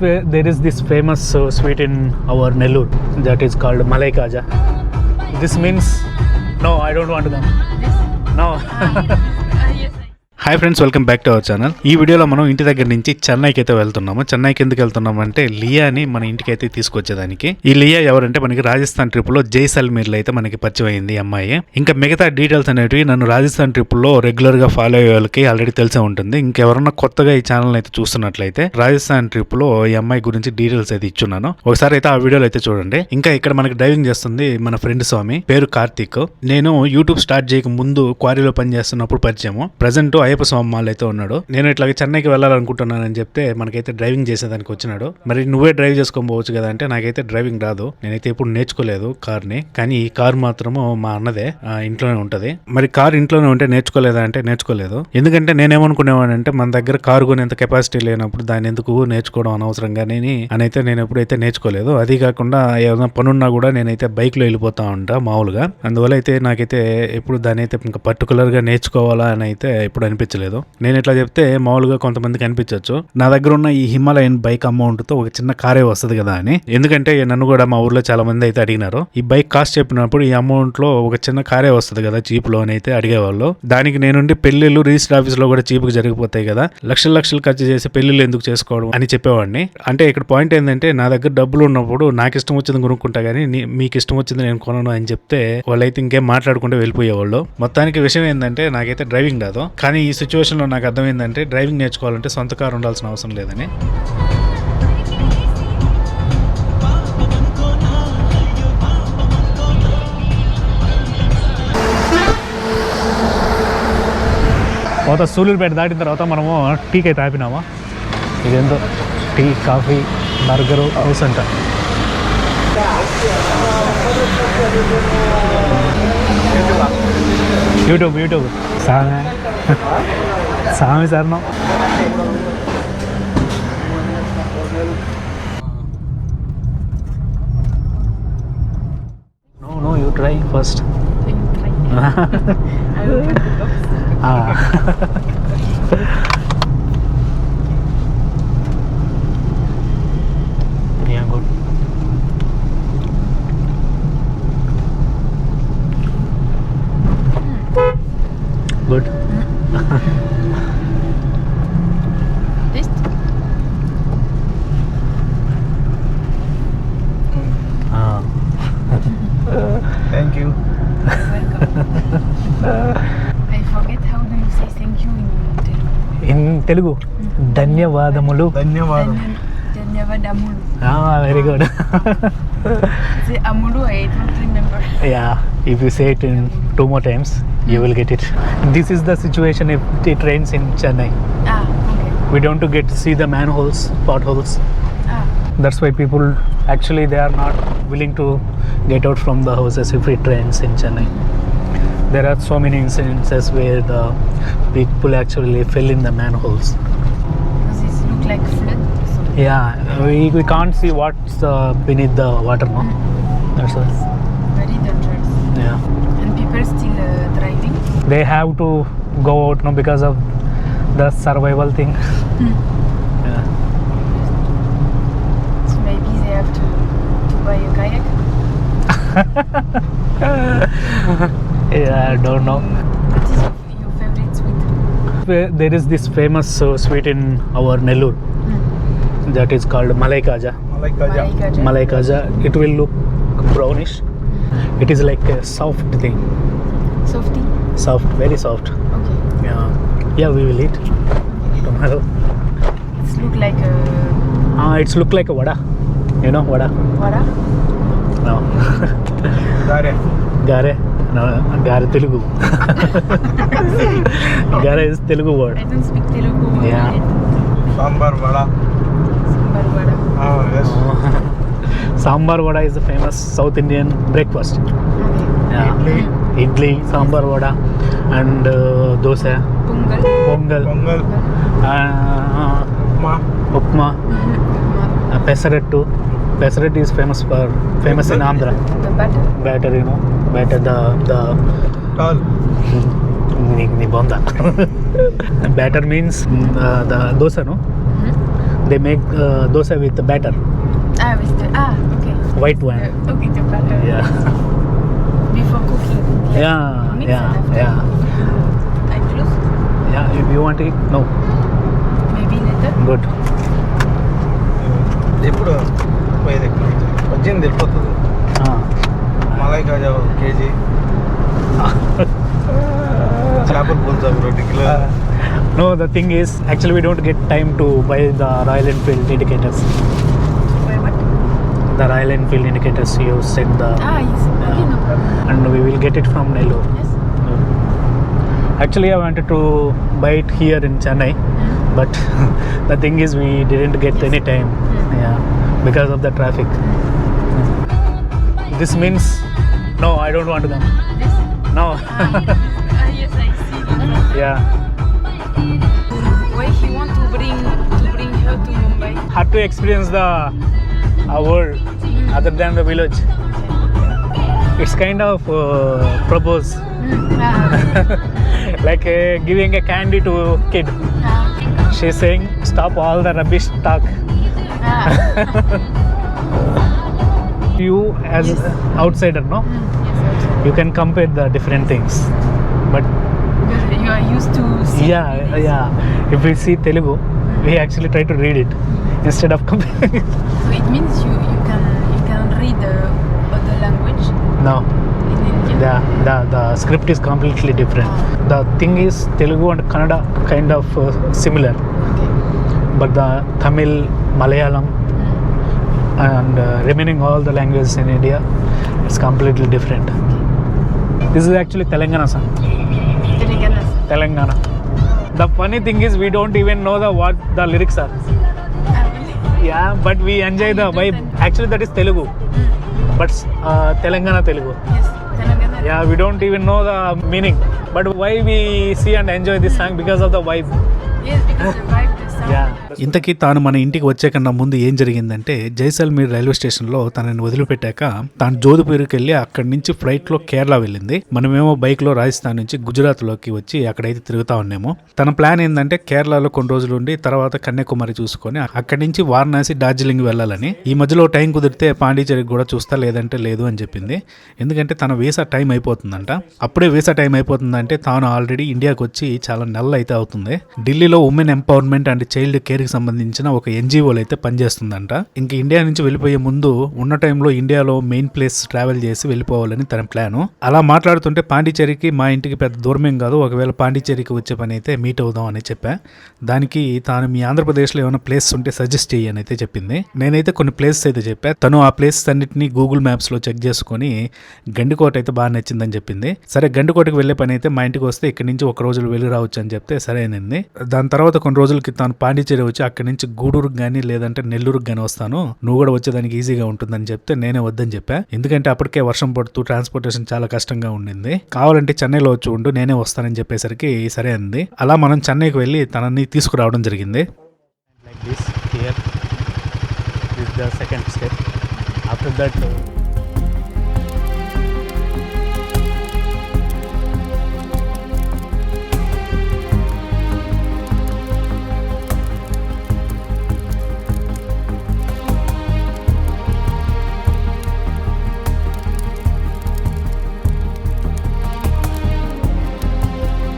There is this famous sweet in our Nellore that is called Malai Kaja. This means no, I don't want to come. No. Hi friends, welcome back to our channel. ఈ వీడియోలో మనం ఇంటి దగ్గర నుంచి చెన్నైకి అయితే వెళ్తున్నాము. చెన్నైకి ఎందుకు వెళ్తున్నాము అంటే లియాని మన ఇంటికి అయితే తీసుకొచ్చేదానికి. ఈ లియా ఎవరంటే మనకి రాజస్థాన్ ట్రిప్ లో జైసల్మీర్ లో అయితే మనకి పరిచయం అయింది ఈ అమ్మాయి. ఇంకా మిగతా డీటెయిల్స్ అనేవి నన్ను రాజస్థాన్ ట్రిప్ లో రెగ్యులర్ గా ఫాలో అయ్యే వాళ్ళకి ఆల్రెడీ తెలిసే ఉంటుంది. ఇంకెవరన్నా కొత్తగా ఈ ఛానల్ అయితే చూస్తున్నట్లయితే రాజస్థాన్ ట్రిప్ లో ఈ అమ్మాయి గురించి డీటెయిల్స్ అయితే ఇచ్చున్నాను. ఒకసారి అయితే ఆ వీడియోలో అయితే చూడండి. ఇంకా ఇక్కడ మనకి డ్రైవింగ్ చేస్తుంది మన ఫ్రెండ్ స్వామి, పేరు కార్తీక్. నేను యూట్యూబ్ స్టార్ట్ చేయక ముందు క్వారీలో పనిచేస్తున్నప్పుడు పరిచయము. ప్రజెంట్ అయ్యప్ప స్వామి మాల్ అయితే ఉన్నాడు. నేను ఇట్లా చెన్నైకి వెళ్ళాలనుకుంటున్నానని చెప్తే మనకైతే డ్రైవింగ్ చేసేదానికి వచ్చినాడు. మరి నువ్వే డ్రైవ్ చేసుకోవచ్చు కదా అంటే నాకైతే డ్రైవింగ్ రాదు, నేనైతే ఎప్పుడు నేర్చుకోలేదు కార్ని. కానీ ఈ కార్ మాత్రము మా అన్నదే, ఇంట్లోనే ఉంటది. మరి కార్ ఇంట్లోనే ఉంటే నేర్చుకోలేదా అంటే నేర్చుకోలేదు. ఎందుకంటే నేనేమనుకునేవాడంటే మన దగ్గర కారు కొనేంత కెపాసిటీ లేనప్పుడు దాన్ని ఎందుకు నేర్చుకోవడం అనవసరంగానే అని అయితే నేను ఎప్పుడైతే నేర్చుకోలేదు. అది కాకుండా ఏదైనా పనున్నా కూడా నేనైతే బైక్ లో వెళ్ళిపోతా ఉంటా మామూలుగా. అందువల్ల అయితే నాకైతే ఎప్పుడు దాని అయితే ఇంకా పర్టికులర్ గా నేర్చుకోవాలా అని అయితే ఎప్పుడు అనిపించలేదు. నేను ఇట్లా చెప్తే మామూలుగా కొంతమందికి అనిపించవచ్చు నా దగ్గర ఉన్న ఈ హిమాలయన్ బైక్ అమౌంట్ తో ఒక చిన్న కారే వస్తుంది కదా అని. ఎందుకంటే నన్ను కూడా మా ఊర్లో చాలా మంది అయితే అడిగినారు. ఈ బైక్ కాస్ట్ చెప్పినప్పుడు ఈ అమౌంట్ లో ఒక చిన్న కారే వస్తుంది కదా చీప్ లో అని అయితే అడిగేవాళ్ళు. దానికి నేనుండి పెళ్లిళ్ళు రిజిస్టర్ ఆఫీస్ లో కూడా చీప్ గా జరిగిపోతాయి కదా, లక్షలు లక్షలు ఖర్చు చేసి పెళ్లిళ్ళు ఎందుకు చేసుకోవడం అని చెప్పేవాడిని. అంటే ఇక్కడ పాయింట్ ఏంటంటే నా దగ్గర డబ్బులు ఉన్నప్పుడు నాకు ఇష్టం వచ్చింది కొనుక్కుంటా కానీ మీకు ఇష్టం వచ్చింది నేను కొనను అని చెప్తే వాళ్ళైతే ఇంకేం మాట్లాడుకుంటూ వెళ్ళిపోయేవాళ్ళు. మొత్తానికి విషయం ఏంటంటే నాకైతే డ్రైవింగ్ రాదు. కానీ ఈ సిచ్యువేషన్ లో నాకు అర్థమైందంటే డ్రైవింగ్ నేర్చుకోవాలంటే సొంత కారు ఉండాల్సిన అవసరం లేదని. తర్వాత సూలూరుపేట దాటిన తర్వాత మనము టీకి అయితే ఆపినామా. ఇదేందో టీ, కాఫీ, బర్గరు, హౌస్ అంట. యూట్యూబ్ సామి సర్ణం. No, you try first. I open the box. Yeah, good. Good. Taste? Thank you. Welcome. I forget how do you say thank you in Telugu? In Telugu, ధన్యవాదములు. Dhanyavadamudu. Very good. Say amudu, I don't remember. Yeah, if you say it in 2 more times, you will get it. This is the situation if it rains in Chennai. Okay. We don't get to see the manholes, potholes. That's why people actually they are not willing to get out from the houses if it rains in Chennai. There are so many incidences where the people actually fell in the manholes. Does this look like flood? So Yeah, we can't see what's beneath the water, no? That's why. very dangerous. Yeah. And people still driving. They have to go out, no, because of the survival thing. Yeah. So maybe they have to buy a kayak. Yeah, I don't know. What is your favorite sweet? There is this famous sweet in our Nellore that is called Malai Kaja. Malai Kaja. Malai Kaja. It will look brownish. It is like a soft thing. Softy. Soft, very soft. Okay. Yeah, we will eat tomorrow. It's look like a It's look like a vada. You know vada? vada. No. Gare. Gare. No, Gare Telugu. Gare is Telugu word. I don't speak Telugu. Yeah. Sambar vada. Sambar vada. Yes. Sambar vada is a famous South Indian breakfast. Okay. Yeah. Idli, sambar vada, and dosa, Pongal. pongal, Pongal. Upma. upma, pesarattu. Pesarat is famous in Andhra. The butter. Batter, you know, batter the Tall. Ni bonda. Batter means the dosa, no? They make dosa with batter, With the okay. white one. Okay, the butter. Yeah. Before cooking. Yeah, Mix yeah, and after. yeah. I close. Yeah, if you want to eat, no. Maybe later. Good. ఎప్పుడు పోయేది ఎక్కడ వచ్చింది వెళ్ళిపోతుంది మలై కాజా ఒక KG చేపల పులుసు ఒక 2 kilo No, the thing is, actually we don't get time to buy the Royal Enfield indicators. Wait, what? The Royal Enfield indicators you said the... Yes. Okay, no problem. And we will get it from Nellore. Yes. Actually, I wanted to buy it here in Chennai, but the thing is we didn't get any time. Yeah, because of the traffic. This means, no, I don't want to come. Yes. No. Yes, I see. Yeah. Why he want to bring her to Mumbai? Had to experience the world other than the village. It's kind of propose. Like giving a candy to kid. She's saying stop all the rubbish talk. You as Yes. outsider, no, Yes, you can compare the different things, but because you are used to see. yeah, if we see Telugu, we actually try to read it instead of comparing. So it means you can read other language No, in India. the script is completely different. The thing is Telugu and Kannada kind of similar, Okay. but the Tamil, Malayalam and remaining all the languages in India, it's completely different. This is actually Telangana song. Telangana. Telangana. The funny thing is we don't even know what the lyrics are. Really? Yeah, but we enjoy the vibe. Actually that is Telugu, but Telangana Telugu. Yes, Telangana. Yeah, we don't even know the meaning, but why we see and enjoy this song? Because of the vibe. Yes, because the vibe, the sound. Yeah. ఇంతకీ తాను మన ఇంటికి వచ్చే కన్నా ముందు ఏం జరిగిందంటే Jaisalmer railway స్టేషన్లో తనని వదిలిపెట్టాక తాను జోధ్పూర్కి వెళ్ళి అక్కడి నుంచి ఫ్లైట్లో కేరళ వెళ్ళింది. మనమేమో బైక్లో రాజస్థాన్ నుంచి గుజరాత్లోకి వచ్చి అక్కడైతే తిరుగుతా ఉన్నాము. తన ప్లాన్ ఏంటంటే కేరళలో కొన్ని రోజులు ఉండి తర్వాత కన్యాకుమారి చూసుకొని అక్కడి నుంచి వారణాసి, డార్జిలింగ్ వెళ్ళాలని. ఈ మధ్యలో టైం కుదిరితే పాండిచేరికి కూడా చూస్తా, లేదంటే లేదు అని చెప్పింది. ఎందుకంటే తన వీసా టైం అయిపోతుందంట. అప్పుడే వీసా టైం అయిపోతుందంటే తాను ఆల్రెడీ ఇండియాకి వచ్చి చాలా నెలలు అయితే అవుతుంది. ఢిల్లీలో women empowerment and child care కి సంబంధించిన ఒక ఎన్జిఓలు అయితే పనిచేస్తుందంట. ఇంక ఇండియా నుంచి వెళ్ళిపోయే ముందు ఉన్న టైంలో ఇండియాలో మెయిన్ ప్లేస్ ట్రావెల్ చేసి వెళ్ళిపోవాలని తన ప్లాను. అలా మాట్లాడుతుంటే పాండిచేరికి మా ఇంటికి పెద్ద దూరమేం కాదు, ఒకవేళ పాండిచేరికి వచ్చే పని అయితే మీట్ అవుదాం అని చెప్పా. దానికి తాను మీ ఆంధ్రప్రదేశ్లో ఏమైనా ప్లేస్ ఉంటే సజెస్ట్ చేయని అయితే చెప్పింది. నేనైతే కొన్ని ప్లేసెస్ అయితే చెప్పా. తను ఆ ప్లేసెస్ అన్నిటిని గూగుల్ మ్యాప్స్లో చెక్ చేసుకొని గండికోట అయితే బాగా నచ్చిందని చెప్పింది. సరే గండికోటకి వెళ్ళే పని అయితే మా ఇంటికి వస్తే ఇక్కడి నుంచి ఒక రోజులు వెళ్ళి రావచ్చు అని చెప్తే సరేనండి. దాని తర్వాత కొన్ని రోజులకి తాను పాండిచేరి వచ్చి అక్కడి నుంచి గూడూరుకు కానీ లేదంటే నెల్లూరుకు కానీ వస్తాను, నువ్వు కూడా వచ్చేదానికి ఈజీగా ఉంటుందని చెప్తే నేనే వద్దని చెప్పా. ఎందుకంటే అప్పటికే వర్షం పడుతూ ట్రాన్స్పోర్టేషన్ చాలా కష్టంగా ఉండింది. కావాలంటే చెన్నైలో వచ్చి ఉండు, నేనే వస్తానని చెప్పేసరికి సరే అంది. అలా మనం చెన్నైకి వెళ్ళి తనని తీసుకురావడం జరిగింది. Like this here is the second step. After that